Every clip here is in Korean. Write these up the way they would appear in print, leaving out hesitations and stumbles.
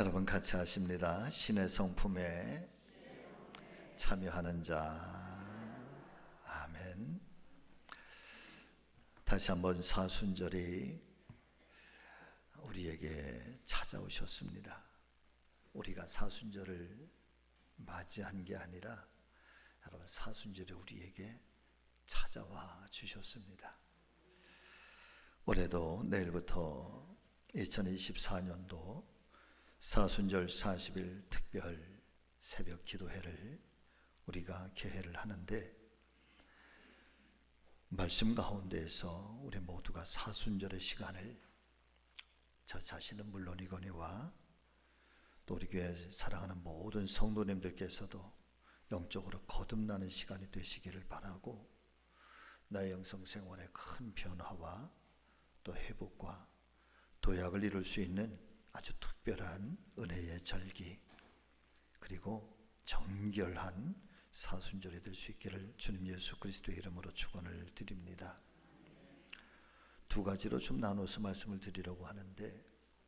여러분 같이 하십니다. 신의 성품에 참여하는 자. 아멘. 다시 한번 사순절이 우리에게 찾아오셨습니다. 우리가 사순절을 맞이한 게 아니라 여러분 사순절이 우리에게 찾아와 주셨습니다. 올해도 내일부터 2024년도 사순절 40일 특별 새벽 기도회를 우리가 개회를 하는데, 말씀 가운데에서 우리 모두가 사순절의 시간을 저 자신은 물론이거니와 또 우리 교회 사랑하는 모든 성도님들께서도 영적으로 거듭나는 시간이 되시기를 바라고, 나의 영성생활에 큰 변화와 또 회복과 도약을 이룰 수 있는 아주 특별한 은혜의 절기, 그리고 정결한 사순절이 될 수 있기를 주님 예수 그리스도의 이름으로 축원을 드립니다. 두 가지로 좀 나눠서 말씀을 드리려고 하는데,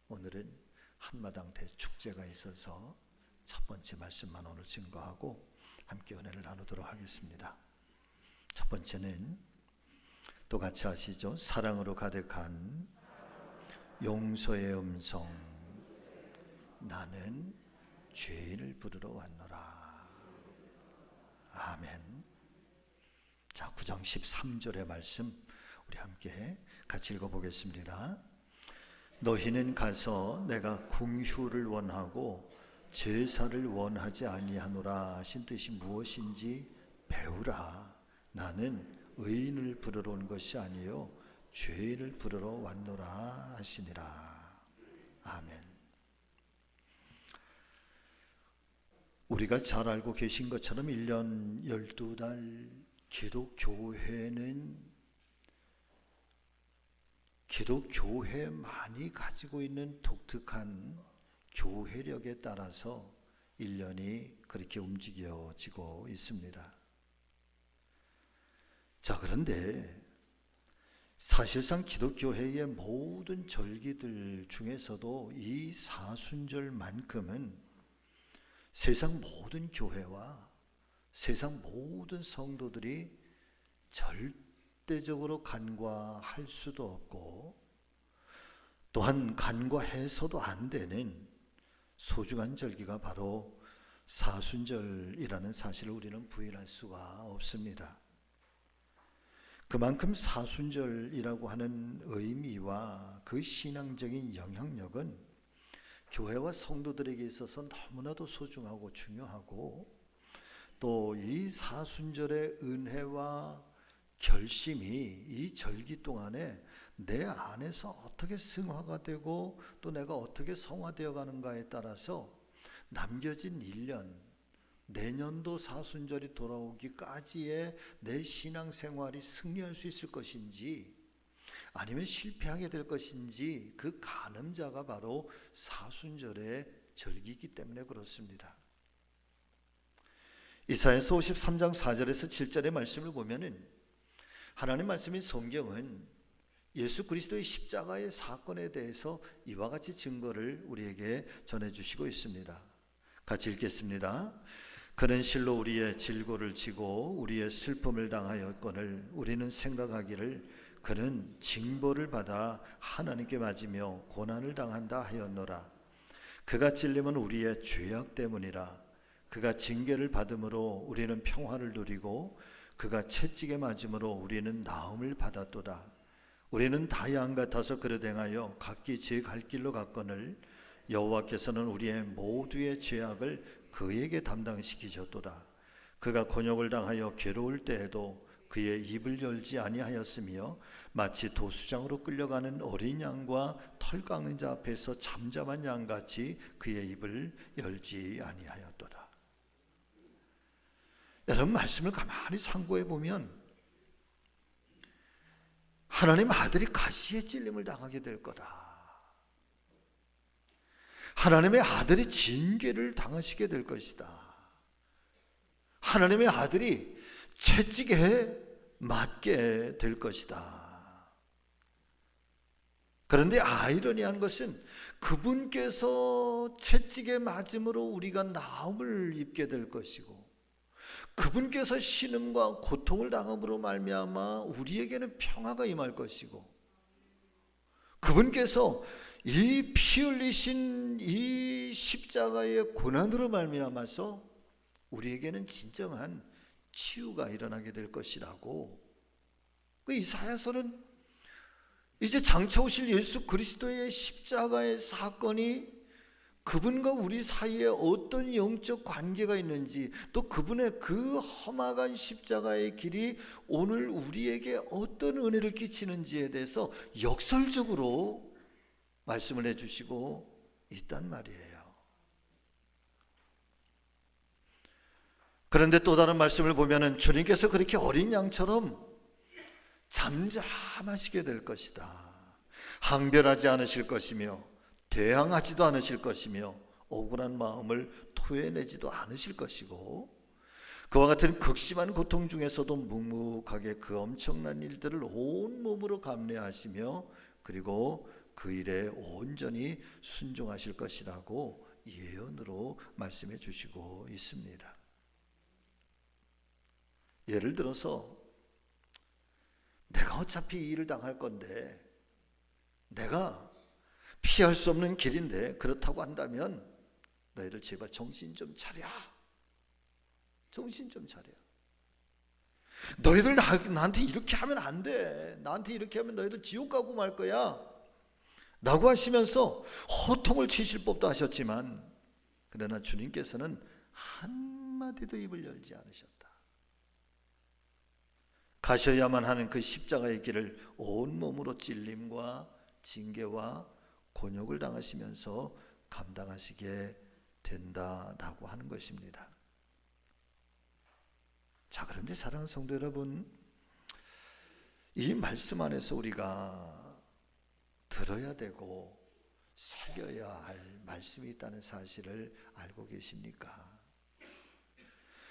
오늘은 한마당 대축제가 있어서 첫 번째 말씀만 오늘 증거하고 함께 은혜를 나누도록 하겠습니다. 첫 번째는 또 같이 하시죠. 사랑으로 가득한 용서의 음성, 나는 죄인을 부르러 왔노라. 아멘. 자, 9장 13절의 말씀 우리 함께 같이 읽어보겠습니다. 너희는 가서 내가 궁휴를 원하고 제사를 원하지 아니하노라 하신 뜻이 무엇인지 배우라. 나는 의인을 부르러 온 것이 아니요 죄인을 부르러 왔노라 하시니라. 아멘. 우리가 잘 알고 계신 것처럼 1년 12달 기독교회는 기독교회만이 가지고 있는 독특한 교회력에 따라서 1년이 그렇게 움직여지고 있습니다. 자, 그런데 사실상 기독교회의 모든 절기들 중에서도 이 사순절만큼은 세상 모든 교회와 세상 모든 성도들이 절대적으로 간과할 수도 없고, 또한 간과해서도 안 되는 소중한 절기가 바로 사순절이라는 사실을 우리는 부인할 수가 없습니다. 그만큼 사순절이라고 하는 의미와 그 신앙적인 영향력은 교회와 성도들에게 있어서 너무나도 소중하고 중요하고, 또 이 사순절의 은혜와 결심이 이 절기 동안에 내 안에서 어떻게 승화가 되고 또 내가 어떻게 성화되어 가는가에 따라서 남겨진 1년, 내년도 사순절이 돌아오기까지의 내 신앙생활이 승리할 수 있을 것인지 아니면 실패하게 될 것인지, 그 가늠자가 바로 사순절의 절기이기 때문에 그렇습니다. 이사야서 53장 4절에서 7절의 말씀을 보면은 하나님 말씀인 성경은 예수 그리스도의 십자가의 사건에 대해서 이와 같이 증거를 우리에게 전해주시고 있습니다. 같이 읽겠습니다. 그는 실로 우리의 질고를 지고 우리의 슬픔을 당하였거늘 우리는 생각하기를 그는 징벌을 받아 하나님께 맞으며 고난을 당한다 하였노라. 그가 찔림은 우리의 죄악 때문이라. 그가 징계를 받음으로 우리는 평화를 누리고 그가 채찍에 맞음으로 우리는 나음을 받았도다. 우리는 다 양 같아서 그릇 행하여 각기 제 갈 길로 갔거늘 여호와께서는 우리의 모두의 죄악을 그에게 담당시키셨도다. 그가 곤욕을 당하여 괴로울 때에도 그의 입을 열지 아니하였으며 마치 도수장으로 끌려가는 어린 양과 털 깎는 자 앞에서 잠잠한 양같이 그의 입을 열지 아니하였도다. 여러분, 말씀을 가만히 상고해 보면 하나님 아들이 가시의 찔림을 당하게 될 거다. 하나님의 아들이 징계를 당하시게 될 것이다. 하나님의 아들이 채찍에 맞게 될 것이다. 그런데 아이러니한 것은 그분께서 채찍에 맞음으로 우리가 나음을 입게 될 것이고, 그분께서 신음과 고통을 당함으로 말미암아 우리에게는 평화가 임할 것이고, 그분께서 이 피 흘리신 이 십자가의 고난으로 말미암아서 우리에게는 진정한 치유가 일어나게 될 것이라고, 그 이사야서는 이제 장차 오실 예수 그리스도의 십자가의 사건이 그분과 우리 사이에 어떤 영적 관계가 있는지, 또 그분의 그 험악한 십자가의 길이 오늘 우리에게 어떤 은혜를 끼치는지에 대해서 역설적으로 말씀을 해주시고 있단 말이에요. 그런데 또 다른 말씀을 보면은 주님께서 그렇게 어린 양처럼 잠잠하시게 될 것이다. 항변하지 않으실 것이며 대항하지도 않으실 것이며 억울한 마음을 토해내지도 않으실 것이고, 그와 같은 극심한 고통 중에서도 묵묵하게 그 엄청난 일들을 온몸으로 감내하시며 그리고 그 일에 온전히 순종하실 것이라고 예언으로 말씀해 주시고 있습니다. 예를 들어서 내가 어차피 이 일을 당할 건데, 내가 피할 수 없는 길인데 그렇다고 한다면 너희들 제발 정신 좀 차려. 정신 좀 차려. 너희들 나한테 이렇게 하면 안 돼. 나한테 이렇게 하면 너희들 지옥 가고 말 거야 라고 하시면서 호통을 치실 법도 하셨지만, 그러나 주님께서는 한마디도 입을 열지 않으셨다. 가셔야만 하는 그 십자가의 길을 온몸으로 찔림과 징계와 곤욕을 당하시면서 감당하시게 된다라고 하는 것입니다. 자, 그런데 사랑하는 성도 여러분, 이 말씀 안에서 우리가 들어야 되고 살려야 할 말씀이 있다는 사실을 알고 계십니까?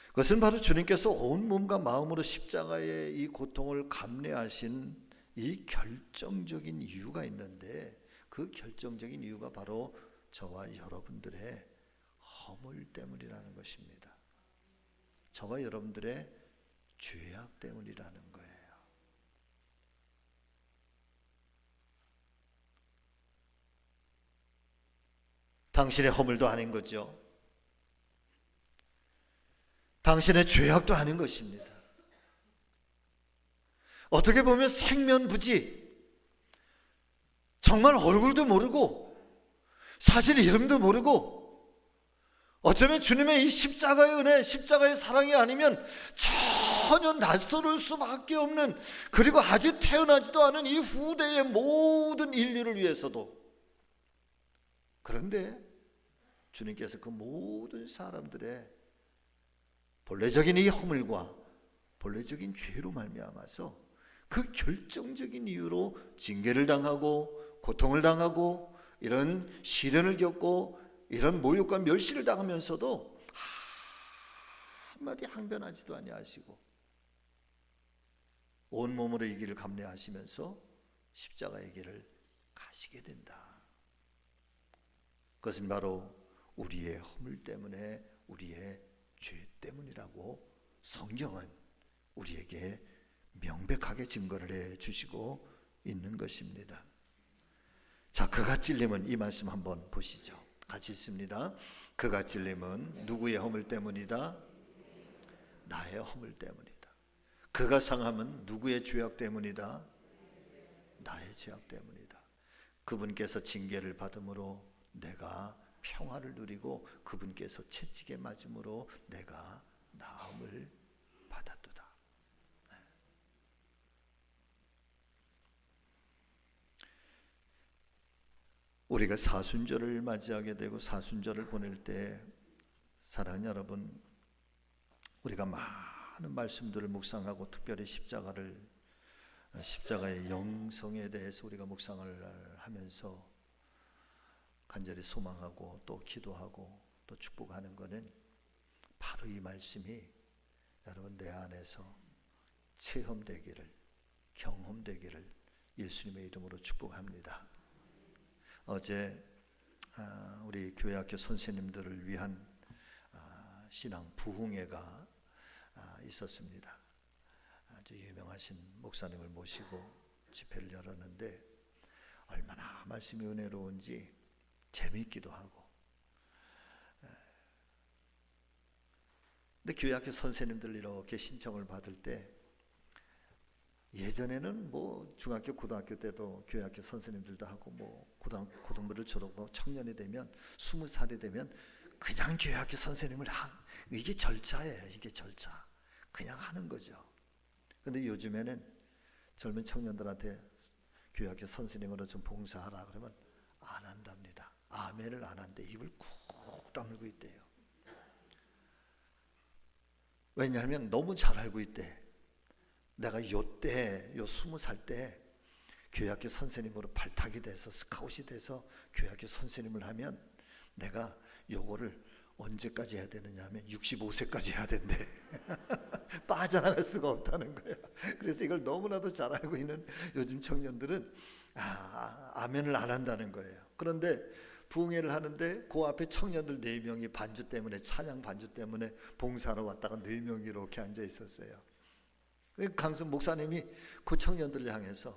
그것은 바로 주님께서 온 몸과 마음으로 십자가의 이 고통을 감내하신 이 결정적인 이유가 있는데, 그 결정적인 이유가 바로 저와 여러분들의 허물 때문이라는 것입니다. 저와 여러분들의 죄악 때문이라는 거예요. 당신의 허물도 아닌 거죠. 당신의 죄악도 아닌 것입니다. 어떻게 보면 생면부지, 정말 얼굴도 모르고 사실 이름도 모르고, 어쩌면 주님의 이 십자가의 은혜, 십자가의 사랑이 아니면 전혀 낯설을 수밖에 없는, 그리고 아직 태어나지도 않은 이 후대의 모든 인류를 위해서도. 그런데 주님께서 그 모든 사람들의 본래적인 이 허물과 본래적인 죄로 말미암아서 그 결정적인 이유로 징계를 당하고 고통을 당하고 이런 시련을 겪고 이런 모욕과 멸시를 당하면서도 한마디 항변하지도 아니하시고 온몸으로 이 길을 감내하시면서 십자가의 길을 가시게 된다. 그것은 바로 우리의 허물 때문에, 우리의 죄 때문이라고 성경은 우리에게 명백하게 증거를 해 주시고 있는 것입니다. 자, 그가 찔림은, 이 말씀 한번 보시죠. 같이 읽습니다. 그가 찔림은 누구의 허물 때문이다? 나의 허물 때문이다. 그가 상함은 누구의 죄악 때문이다? 나의 죄악 때문이다. 그분께서 징계를 받음으로 내가 평화를 누리고, 그분께서 채찍에 맞음으로 내가 나음을 받았도다. 우리가 사순절을 맞이하게 되고 사순절을 보낼 때, 사랑하는 여러분, 우리가 많은 말씀들을 묵상하고 특별히 십자가의 영성에 대해서 우리가 묵상을 하면서 간절히 소망하고 또 기도하고 또 축복하는 것은 바로 이 말씀이 여러분 내 안에서 체험되기를, 경험되기를 예수님의 이름으로 축복합니다. 어제 우리 교회학교 선생님들을 위한 신앙 부흥회가 있었습니다. 아주 유명하신 목사님을 모시고 집회를 열었는데 얼마나 말씀이 은혜로운지 재미있기도 하고, 근데 교회학교 선생님들 이렇게 신청을 받을 때, 예전에는 뭐 중학교 고등학교 때도 교회학교 선생님들도 하고 뭐 고등부를 졸업하고 청년이 되면 20살이 되면 그냥 교회학교 선생님을 이게 절차예요. 이게 절차. 그냥 하는 거죠. 근데 요즘에는 젊은 청년들한테 교회학교 선생님으로 좀 봉사하라 그러면 안 한답니다. 아멘을 안 한대. 입을 꾹 다물고 있대요. 왜냐하면 너무 잘 알고 있대. 내가 요때 20살 때 교회학교 선생님으로 발탁이 돼서 스카웃이 돼서 교회학교 선생님을 하면 내가 요거를 언제까지 해야 되느냐 하면 65세까지 해야 된대. 빠져나갈 수가 없다는 거예요. 그래서 이걸 너무나도 잘 알고 있는 요즘 청년들은 아멘을 안 한다는 거예요. 그런데 부흥회를 하는데 그 앞에 청년들 4명이 반주 때문에, 찬양 반주 때문에 봉사하러 왔다가 4명이 이렇게 앉아 있었어요. 강선 목사님이 그 청년들을 향해서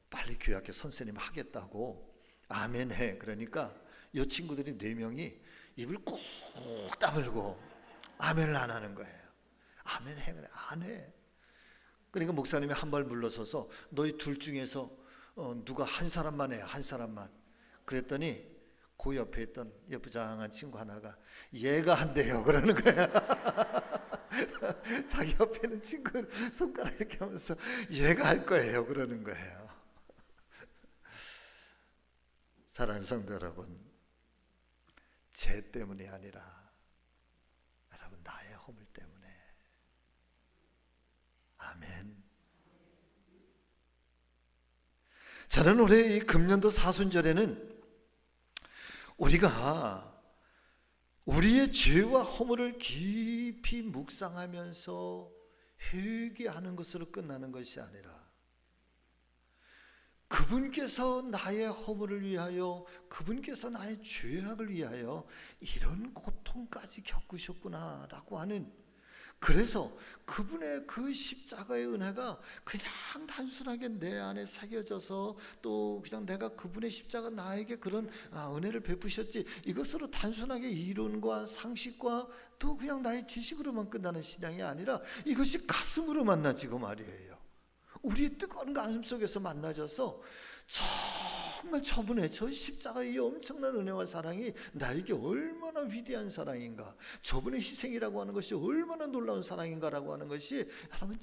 빨리 교회학교 선생님 하겠다고 아멘 해. 그러니까 이 친구들이 4명이 입을 꾹 다물고 아멘을 안 하는 거예요. 아멘 해. 그래. 안 해. 그러니까 목사님이 한 발 물러서서 너희 둘 중에서 누가 한 사람만 해. 한 사람만. 그랬더니 그 옆에 있던 예쁘장한 친구 하나가 얘가 한대요. 그러는 거야. 자기 옆에 있는 친구는 손가락 이렇게 하면서 얘가 할 거예요. 그러는 거예요. 사랑하는 성도 여러분, 쟤 때문이 아니라 여러분 나의 허물 때문에. 아멘. 저는 올해 이 금년도 사순절에는 우리가 우리의 죄와 허물을 깊이 묵상하면서 회개하는 것으로 끝나는 것이 아니라 그분께서 나의 허물을 위하여, 그분께서 나의 죄악을 위하여 이런 고통까지 겪으셨구나라고 하는, 그래서 그분의 그 십자가의 은혜가 그냥 단순하게 내 안에 새겨져서 또 그냥 내가 그분의 십자가 나에게 그런 은혜를 베푸셨지, 이것으로 단순하게 이론과 상식과 또 그냥 나의 지식으로만 끝나는 신앙이 아니라 이것이 가슴으로 만나지고 말이에요. 우리 뜨거운 가슴 속에서 만나져서 정말 저분의 저 십자가의 이 엄청난 은혜와 사랑이 나에게 얼마나 위대한 사랑인가, 저분의 희생이라고 하는 것이 얼마나 놀라운 사랑인가라고 하는 것이 여러분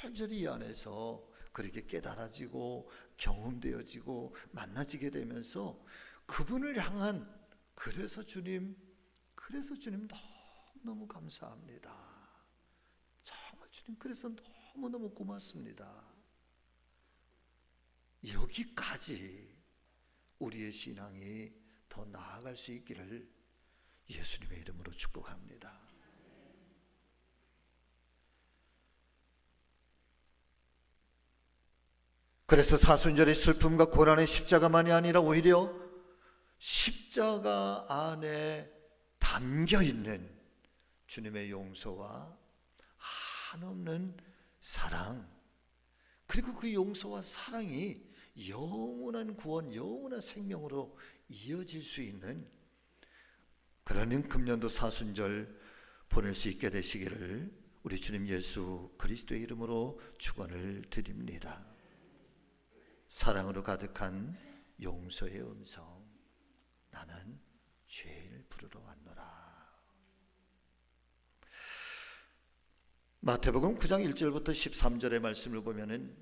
절절히 이 안에서 그렇게 깨달아지고 경험되어지고 만나지게 되면서 그분을 향한, 그래서 주님 너무 감사합니다. 정말 주님 그래서 너무너무 고맙습니다. 여기까지 우리의 신앙이 더 나아갈 수 있기를 예수님의 이름으로 축복합니다. 그래서 사순절의 슬픔과 고난의 십자가만이 아니라 오히려 십자가 안에 담겨있는 주님의 용서와 한없는 사랑, 그리고 그 용서와 사랑이 영원한 구원, 영원한 생명으로 이어질 수 있는 그러는 금년도 사순절 보낼 수 있게 되시기를 우리 주님 예수 그리스도의 이름으로 축원을 드립니다. 사랑으로 가득한 용서의 음성, 나는 죄인을 부르러 왔노라. 마태복음 9장 1절부터 13절의 말씀을 보면은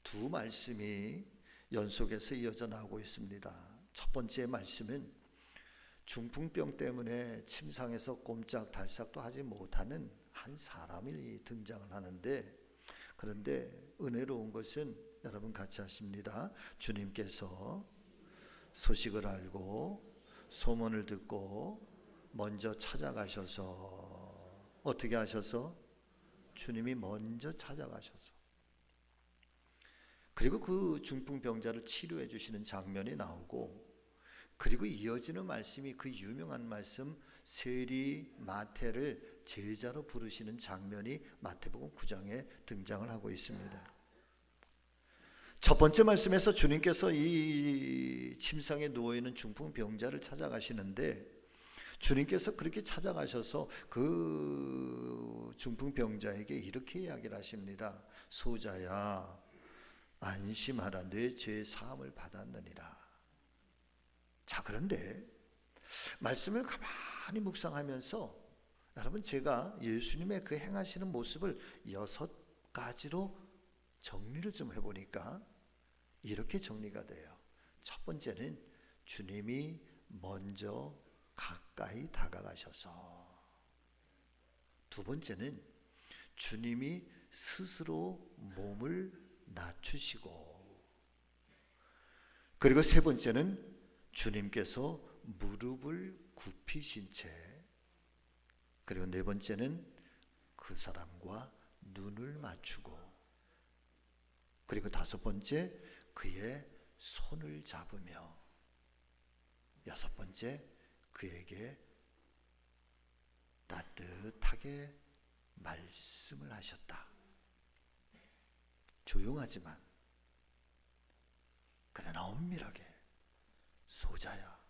두 말씀이 연속해서 이어져 나오고 있습니다. 첫 번째 말씀은 중풍병 때문에 침상에서 꼼짝달싹도 하지 못하는 한 사람이 등장을 하는데, 그런데 은혜로운 것은 여러분 같이 하십니다. 주님께서 소식을 알고 소문을 듣고 먼저 찾아가셔서, 어떻게 하셔서? 주님이 먼저 찾아가셔서 그리고 그 중풍병자를 치료해 주시는 장면이 나오고, 그리고 이어지는 말씀이 그 유명한 말씀 세리 마태를 제자로 부르시는 장면이 마태복음 9장에 등장을 하고 있습니다. 첫 번째 말씀에서 주님께서 이 침상에 누워있는 중풍병자를 찾아가시는데, 주님께서 그렇게 찾아가셔서 그 중풍병자에게 이렇게 이야기를 하십니다. 소자야, 안심하라, 내 죄 사함을 받았느니라. 자, 그런데 말씀을 가만히 묵상하면서 여러분, 제가 예수님의 그 행하시는 모습을 6가지로 정리를 좀 해보니까 이렇게 정리가 돼요. 첫 번째는 주님이 먼저 가까이 다가가셔서, 두 번째는 주님이 스스로 몸을 낮추시고, 그리고 세 번째는 주님께서 무릎을 굽히신 채, 그리고 네 번째는 그 사람과 눈을 맞추고, 그리고 다섯 번째 그의 손을 잡으며, 여섯 번째 그에게 따뜻하게 말씀을 하셨다. 조용하지만 그러나 엄밀하게, 소자야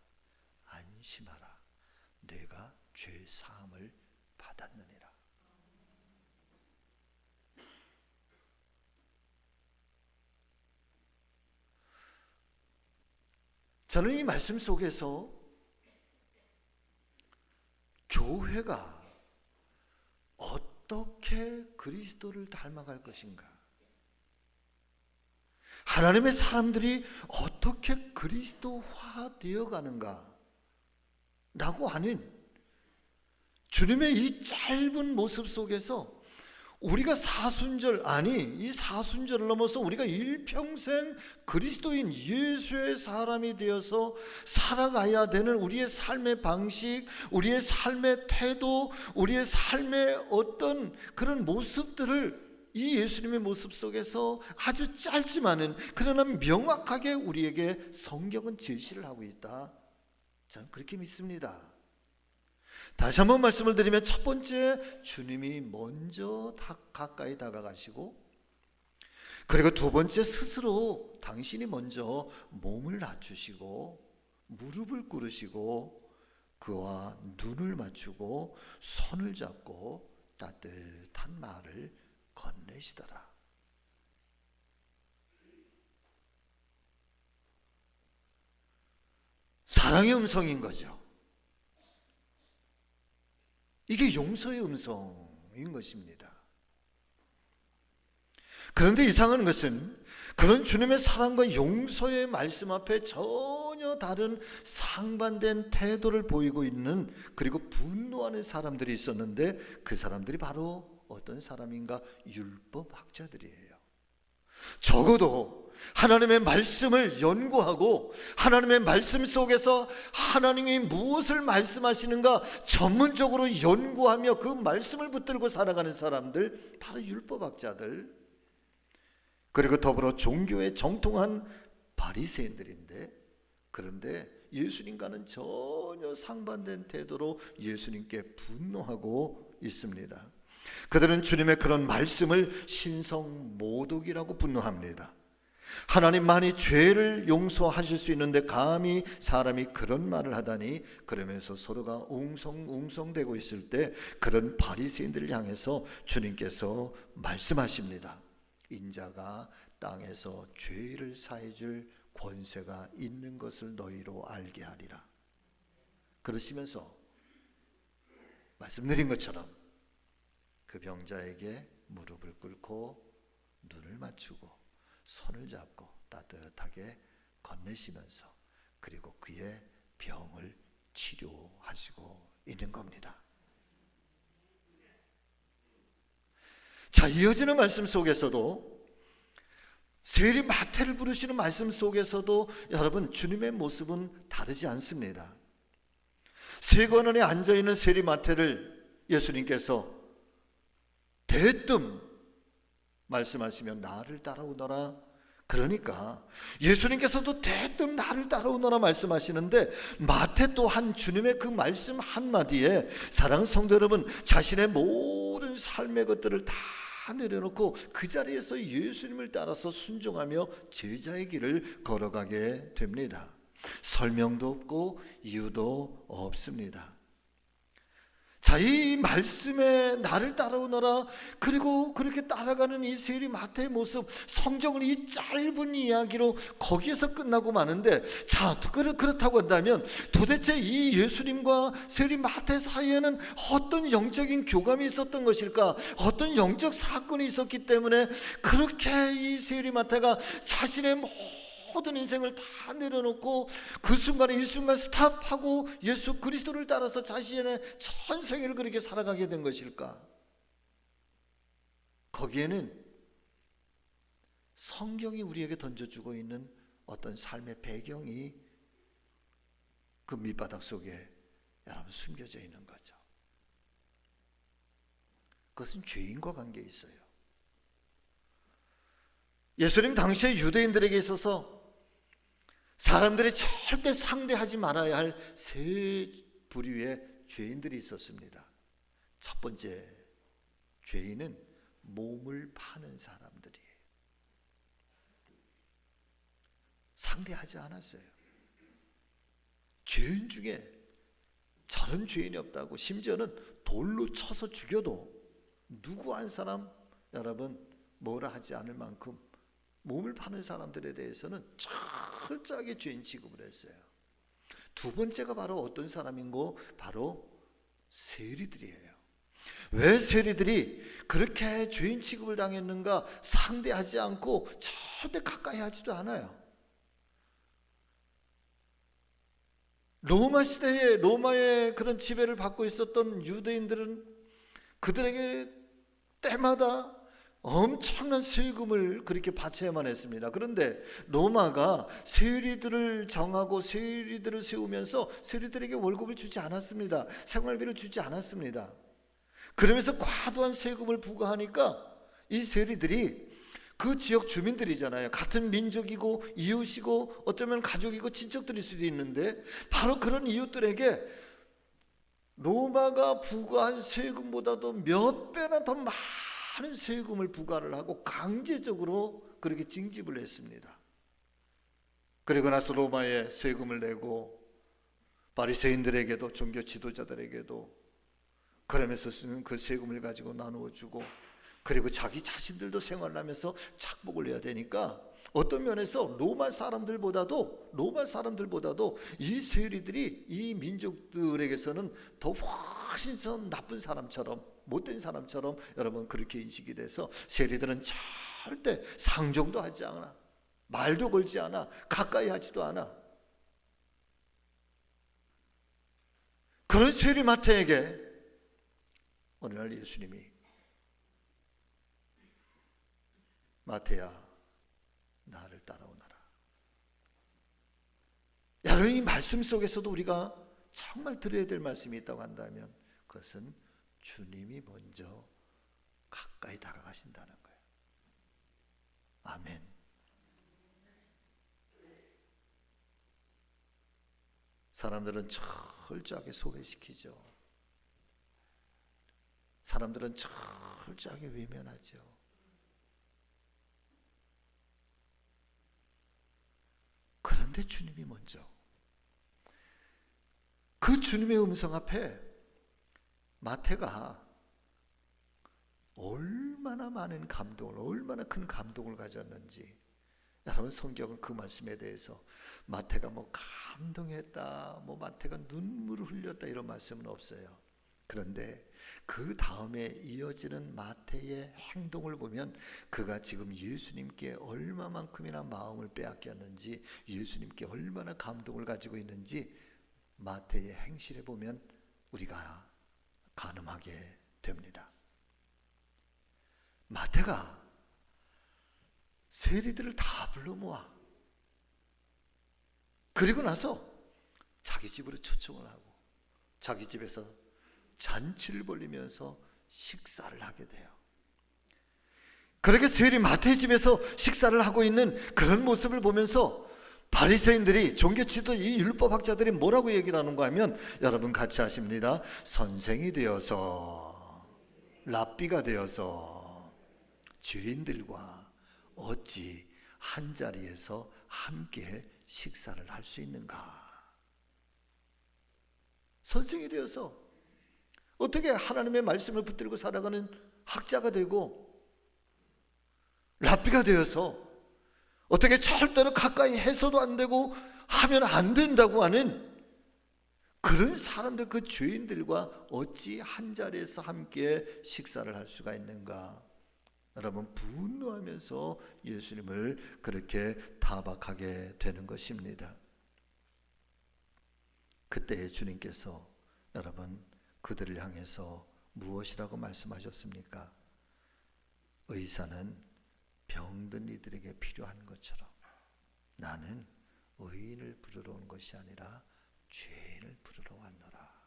안심하라, 내가 죄 사함을 받았느니라. 저는 이 말씀 속에서 교회가 어떻게 그리스도를 닮아갈 것인가, 하나님의 사람들이 어떻게 그리스도화 되어 가는가 라고 하는 주님의 이 짧은 모습 속에서 우리가 사순절, 아니 이 사순절을 넘어서 우리가 일평생 그리스도인 예수의 사람이 되어서 살아가야 되는 우리의 삶의 방식, 우리의 삶의 태도, 우리의 삶의 어떤 그런 모습들을 이 예수님의 모습 속에서 아주 짧지만은 그러나 명확하게 우리에게 성경은 제시를 하고 있다. 저는 그렇게 믿습니다. 다시 한번 말씀을 드리면, 첫 번째, 주님이 먼저 가까이 다가가시고, 그리고 두 번째, 스스로 당신이 먼저 몸을 낮추시고 무릎을 꿇으시고 그와 눈을 맞추고 손을 잡고 따뜻한 말을 건네시더라. 사랑의 음성인 거죠. 이게 용서의 음성인 것입니다. 그런데 이상한 것은 그런 주님의 사랑과 용서의 말씀 앞에 전혀 다른 상반된 태도를 보이고 있는, 그리고 분노하는 사람들이 있었는데, 그 사람들이 바로 어떤 사람인가? 율법학자들이에요. 적어도 하나님의 말씀을 연구하고 하나님의 말씀 속에서 하나님이 무엇을 말씀하시는가 전문적으로 연구하며 그 말씀을 붙들고 살아가는 사람들, 바로 율법학자들, 그리고 더불어 종교에 정통한 바리새인들인데, 그런데 예수님과는 전혀 상반된 태도로 예수님께 분노하고 있습니다. 그들은 주님의 그런 말씀을 신성모독이라고 분노합니다. 하나님만이 죄를 용서하실 수 있는데 감히 사람이 그런 말을 하다니, 그러면서 서로가 웅성웅성대고 있을 때 그런 바리새인들을 향해서 주님께서 말씀하십니다. 인자가 땅에서 죄를 사해줄 권세가 있는 것을 너희로 알게 하리라. 그러시면서 말씀드린 것처럼 그 병자에게 무릎을 꿇고 눈을 맞추고 손을 잡고 따뜻하게 건네시면서, 그리고 그의 병을 치료하시고 있는 겁니다. 자, 이어지는 말씀 속에서도, 세리 마태를 부르시는 말씀 속에서도 여러분, 주님의 모습은 다르지 않습니다. 세관원에 앉아있는 세리 마태를 예수님께서 대뜸 말씀하시며 나를 따라오너라, 그러니까 예수님께서도 대뜸 나를 따라오너라 말씀하시는데, 마태 또한 주님의 그 말씀 한마디에 사랑하는 성도 여러분, 자신의 모든 삶의 것들을 다 내려놓고 그 자리에서 예수님을 따라서 순종하며 제자의 길을 걸어가게 됩니다. 설명도 없고 이유도 없습니다. 자, 이 말씀에 나를 따라오너라, 그리고 그렇게 따라가는 이 세리 마태의 모습, 성경은 이 짧은 이야기로 거기에서 끝나고 마는데, 자, 그렇다고 한다면 도대체 이 예수님과 세리 마태 사이에는 어떤 영적인 교감이 있었던 것일까? 어떤 영적 사건이 있었기 때문에 그렇게 이 세리 마태가 자신의 모든 인생을 다 내려놓고 그 순간에 일순간 스탑하고 예수 그리스도를 따라서 자신의 전생을 그렇게 살아가게 된 것일까? 거기에는 성경이 우리에게 던져주고 있는 어떤 삶의 배경이 그 밑바닥 속에 여러분 숨겨져 있는 거죠. 그것은 죄인과 관계에 있어요. 예수님 당시에 유대인들에게 있어서 사람들이 절대 상대하지 말아야 할 세 부류의 죄인들이 있었습니다. 첫 번째 죄인은 몸을 파는 사람들이에요. 상대하지 않았어요. 죄인 중에 저런 죄인이 없다고, 심지어는 돌로 쳐서 죽여도 누구 한 사람 여러분 뭐라 하지 않을 만큼 몸을 파는 사람들에 대해서는 철저하게 죄인 취급을 했어요. 두 번째가 바로 어떤 사람인고, 바로 세리들이에요. 왜 세리들이 그렇게 죄인 취급을 당했는가? 상대하지 않고 절대 가까이 하지도 않아요. 로마 시대에 로마의 그런 지배를 받고 있었던 유대인들은 그들에게 때마다 엄청난 세금을 그렇게 바쳐야만 했습니다. 그런데 로마가 세리들을 정하고 세리들을 세우면서 세리들에게 월급을 주지 않았습니다. 생활비를 주지 않았습니다. 그러면서 과도한 세금을 부과하니까 이 세리들이 그 지역 주민들이잖아요. 같은 민족이고 이웃이고 어쩌면 가족이고 친척들일 수도 있는데, 바로 그런 이웃들에게 로마가 부과한 세금보다도 몇 배나 더 많은 세금을 부과를 하고 강제적으로 그렇게 징집을 했습니다. 그리고 나서 로마에 세금을 내고 바리새인들에게도 종교 지도자들에게도 그러면서 쓰는 그 세금을 가지고 나누어 주고, 그리고 자기 자신들도 생활하면서 착복을 해야 되니까 어떤 면에서 로마 사람들보다도 이 세리들이 이 민족들에게서는 더 훨씬 더 나쁜 사람처럼, 못된 사람처럼 여러분 그렇게 인식이 돼서 세리들은 절대 상종도 하지 않아, 말도 걸지 않아, 가까이 하지도 않아. 그런 세리 마태에게 어느 날 예수님이 마태야 나를 따라오너라. 여러분, 이 말씀 속에서도 우리가 정말 들어야 될 말씀이 있다고 한다면 그것은 주님이 먼저 가까이 다가가신다는 거예요. 아멘. 사람들은 철저하게 소외시키죠. 사람들은 철저하게 외면하죠. 그런데 주님이 먼저, 그 주님의 음성 앞에 마태가 얼마나 많은 감동을, 얼마나 큰 감동을 가졌는지, 여러분 성경은 그 말씀에 대해서 마태가 뭐 감동했다, 뭐 마태가 눈물을 흘렸다 이런 말씀은 없어요. 그런데 그 다음에 이어지는 마태의 행동을 보면 그가 지금 예수님께 얼마만큼이나 마음을 빼앗겼는지, 예수님께 얼마나 감동을 가지고 있는지 마태의 행실에 보면 우리가 가늠하게 됩니다. 마태가 세리들을 다 불러 모아 그리고 나서 자기 집으로 초청을 하고 자기 집에서 잔치를 벌리면서 식사를 하게 돼요. 그렇게 세율이 마태의 집에서 식사를 하고 있는 그런 모습을 보면서 바리새인들이, 종교 지도 이 율법학자들이 뭐라고 얘기를 하는가 하면, 여러분 같이 하십니다. 선생이 되어서, 랍비가 되어서 죄인들과 어찌 한 자리에서 함께 식사를 할 수 있는가? 선생이 되어서 어떻게 하나님의 말씀을 붙들고 살아가는 학자가 되고, 랍비가 되어서 어떻게 절대로 가까이 해서도 안 되고 하면 안 된다고 하는 그런 사람들, 그 죄인들과 어찌 한 자리에서 함께 식사를 할 수가 있는가? 여러분, 분노하면서 예수님을 그렇게 타박하게 되는 것입니다. 그때 주님께서 여러분 그들을 향해서 무엇이라고 말씀하셨습니까? 의사는 병든 이들에게 필요한 것처럼 나는 의인을 부르러 온 것이 아니라 죄인을 부르러 왔노라.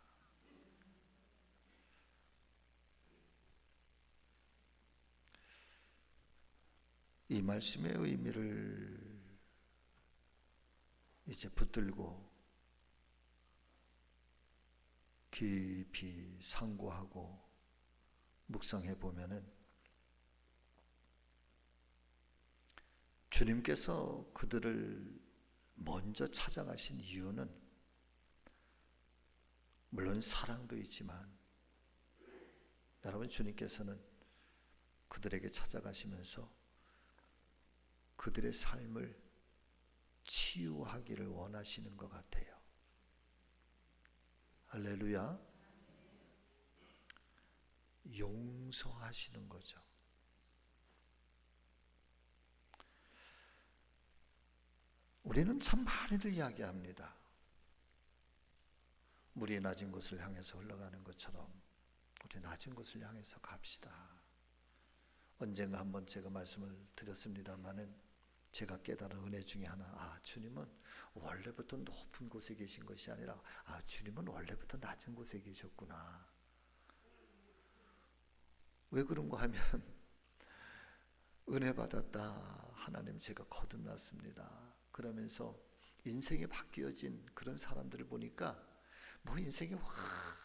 이 말씀의 의미를 이제 붙들고 깊이 상고하고 묵상해 보면은, 주님께서 그들을 먼저 찾아가신 이유는 물론 사랑도 있지만, 여러분 주님께서는 그들에게 찾아가시면서 그들의 삶을 치유하기를 원하시는 것 같아요. 할렐루야. 용서하시는 거죠. 우리는 참 많이들 이야기합니다. 물이 낮은 곳을 향해서 흘러가는 것처럼 우리 낮은 곳을 향해서 갑시다. 언젠가 한번 제가 말씀을 드렸습니다마는, 제가 깨달은 은혜 중에 하나, 주님은 원래부터 높은 곳에 계신 것이 아니라 주님은 원래부터 낮은 곳에 계셨구나. 왜 그런가 하면 은혜 받았다, 하나님 제가 거듭났습니다, 그러면서 인생이 바뀌어진 그런 사람들을 보니까 뭐 인생이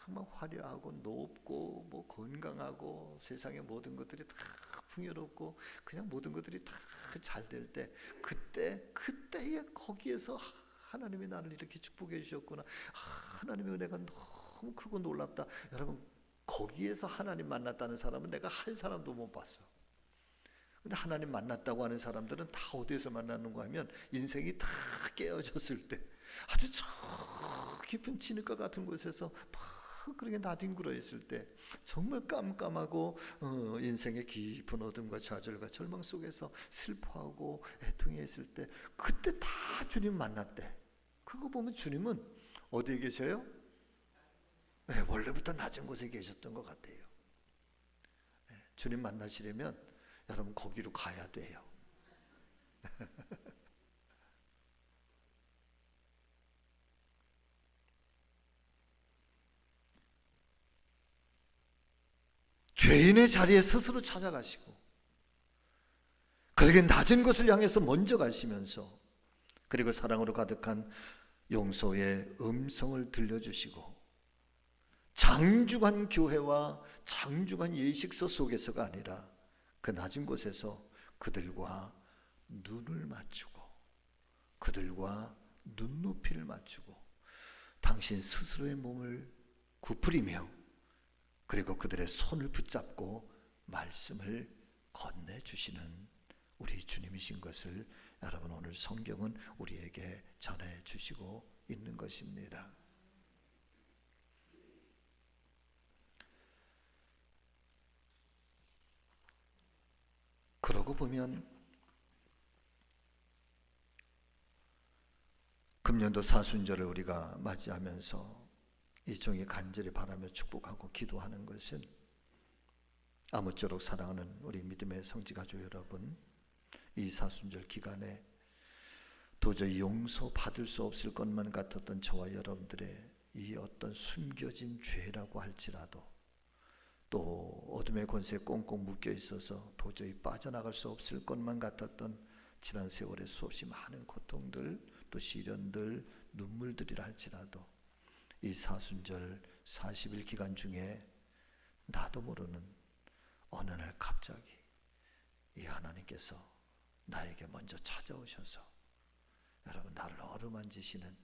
막 화려하고 높고 뭐 건강하고 세상의 모든 것들이 다 풍요롭고 그냥 모든 것들이 다 잘 될 때, 그때에 거기에서 하나님이 나를 이렇게 축복해 주셨구나, 하나님의 은혜가 너무 크고 놀랍다. 여러분, 거기에서 하나님 만났다는 사람은 내가 한 사람도 못 봤어. 근데 하나님 만났다고 하는 사람들은 다 어디에서 만났는가 하면, 인생이 다 깨어졌을 때, 아주 저 깊은 진흙과 같은 곳에서 막 그렇게 나뒹굴어 있을 때, 정말 깜깜하고 인생의 깊은 어둠과 좌절과 절망 속에서 슬퍼하고 애통해 있을 때, 그때 다 주님 만났대. 그거 보면 주님은 어디에 계셔요? 네, 원래부터 낮은 곳에 계셨던 것 같아요. 네, 주님 만나시려면 여러분 거기로 가야 돼요. 죄인의 자리에 스스로 찾아가시고, 그렇게 낮은 곳을 향해서 먼저 가시면서, 그리고 사랑으로 가득한 용서의 음성을 들려주시고, 장중한 교회와 장중한 예식서 속에서가 아니라 그 낮은 곳에서 그들과 눈을 맞추고 그들과 눈높이를 맞추고 당신 스스로의 몸을 구부리며, 그리고 그들의 손을 붙잡고 말씀을 건네주시는 우리 주님이신 것을 여러분 오늘 성경은 우리에게 전해주시고 있는 것입니다. 그러고 보면 금년도 사순절을 우리가 맞이하면서 이 종이 간절히 바라며 축복하고 기도하는 것은, 아무쪼록 사랑하는 우리 믿음의 성지가족 여러분, 이 사순절 기간에 도저히 용서받을 수 없을 것만 같았던 저와 여러분들의 이 어떤 숨겨진 죄라고 할지라도 또 어둠의 권세에 꽁꽁 묶여 있어서 도저히 빠져나갈 수 없을 것만 같았던 지난 세월의 수없이 많은 고통들, 또 시련들, 눈물들이라 할지라도 이 사순절 40일 기간 중에 나도 모르는 어느 날 갑자기 이 하나님께서 나에게 먼저 찾아오셔서 여러분 나를 어루만지시는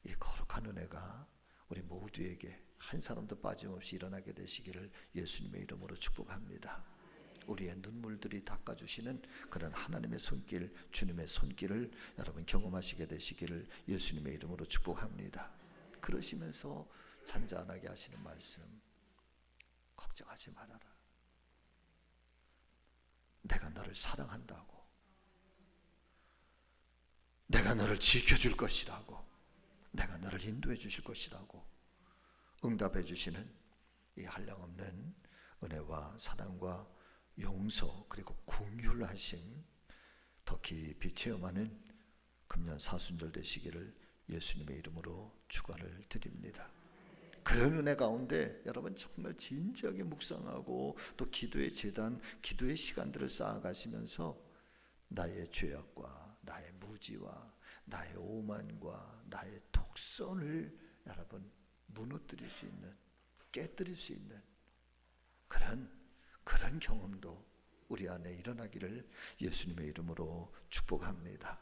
이 거룩한 은혜가 우리 모두에게 한 사람도 빠짐없이 일어나게 되시기를 예수님의 이름으로 축복합니다. 우리의 눈물들이 닦아주시는 그런 하나님의 손길, 주님의 손길을 여러분 경험하시게 되시기를 예수님의 이름으로 축복합니다. 그러시면서 잔잔하게 하시는 말씀, 걱정하지 말아라. 내가 너를 사랑한다고, 내가 너를 지켜줄 것이라고, 내가 너를 인도해 주실 것이라고 응답해 주시는 이 한량없는 은혜와 사랑과 용서 그리고 긍휼하심 더 깊이 체험하는 금년 사순절 되시기를 예수님의 이름으로 축원을 드립니다. 그런 은혜 가운데 여러분 정말 진지하게 묵상하고 또 기도의 제단, 기도의 시간들을 쌓아가시면서 나의 죄악과 나의 무지와 나의 오만과 나의 독선을 여러분 무너뜨릴 수 있는, 깨뜨릴 수 있는 그런 경험도 우리 안에 일어나기를 예수님의 이름으로 축복합니다.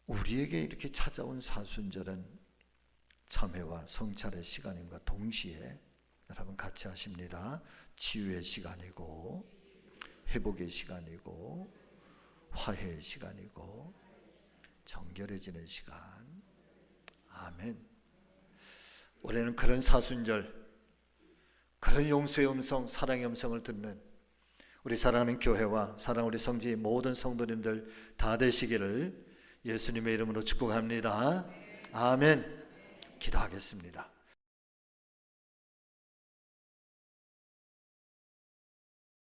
우리에게 이렇게 찾아온 사순절은 참회와 성찰의 시간임과 동시에 여러분 같이 하십니다. 치유의 시간이고 회복의 시간이고 화해의 시간이고 정결해지는 시간. 아멘. 올해는 그런 사순절, 그런 용서의 음성, 사랑의 음성을 듣는 우리 사랑하는 교회와 사랑 우리 성지의 모든 성도님들 다 되시기를 예수님의 이름으로 축복합니다. 아멘. 기도하겠습니다.